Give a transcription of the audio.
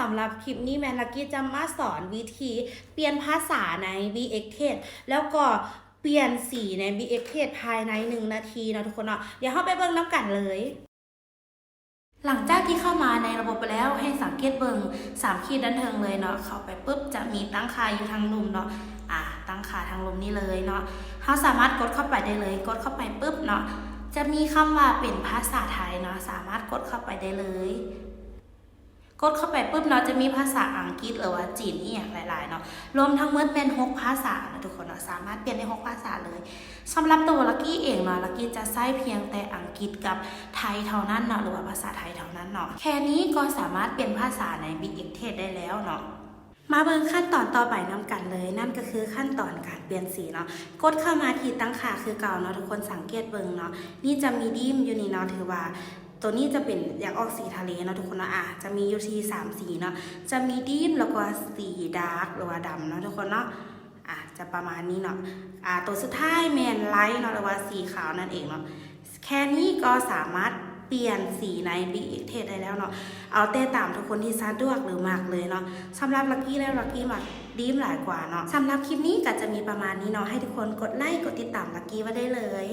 ำหรับคลิปนี้แมนลักกี้จะมาสอนวิธีเปลี่ยนภาษาใน VX Test แล้วก็เปลี่ยนสีใน VX Test ภายใน1 นาทีนะทุกคนเนาะเดี๋ยวเข้าไปเบิ่งน้ำกันเลย หลังจากที่เข้ามาในระบบไปแล้วให้สังเกตเบิ่ง3 ขีดด้านเทิงเลยเนาะเข้าไปปุ๊บจะมีตั้งค่าอยู่ทางมุมเนาะตั้งค่าทางมุมนี้เลยเนาะเราสามารถกดเข้าไปได้เลยกดเข้าไปปุ๊บเนาะจะมีคำว่าเป็นภาษาไทยเนาะสามารถกดเข้าไปได้เลยกดเข้าไปปุ๊บเนาะจะมีภาษาอังกฤษหรือว่าจีนนี่อย่างหลายๆเนาะรวมทั้งหมดเป็น6 ภาษานะทุกคนเนาะสามารถเปลี่ยนได้6 ภาษาเลยสำหรับตัวลักกี้เองเนาะลักกี้จะใช้เพียงแต่อังกฤษกับไทยเท่านั้นเนาะหรือว่าภาษาไทยเท่านั้นเนาะแค่นี้ก็สามารถเปลี่ยนภาษาใน VX Test ได้แล้วเนาะมาเบิ่งขั้นตอนต่อไปนำกันเลยนั่นก็คือขั้นตอนการเปลี่ยนสีเนาะกดเข้ามาที่ตั้งค่าคือเก่าเนาะทุกคนสังเกตเบิ่งเนาะนี่จะมีดิมอยู่นี่เนาะถือว่าตัวนี้จะเป็นอยากออกสีทะเลเนาะทุกคนเนาะจะมีอยู่ที่3 สีเนาะจะมีดิมแล้วก็สีดาร์กหรือว่าดำเนาะทุกคนเนาะจะประมาณนี้เนาะตัวสุดท้ายแมนไลท์เนาะหรือว่าสีขาวนั่นเองเนาะแค่นี้ก็สามารถเปลี่ยนสีใน VX Test ได้แล้วเนาะเอาแต่ตามทุกคนที่สะดวกหรือมากเลยเนาะสำหรับลักกี้แล้วลักกี้มักดิมหลายกว่าเนาะสำหรับคลิปนี้ก็จะมีประมาณนี้เนาะให้ทุกคนกดไลค์กดติดตามลักกี้ไว้ได้เลย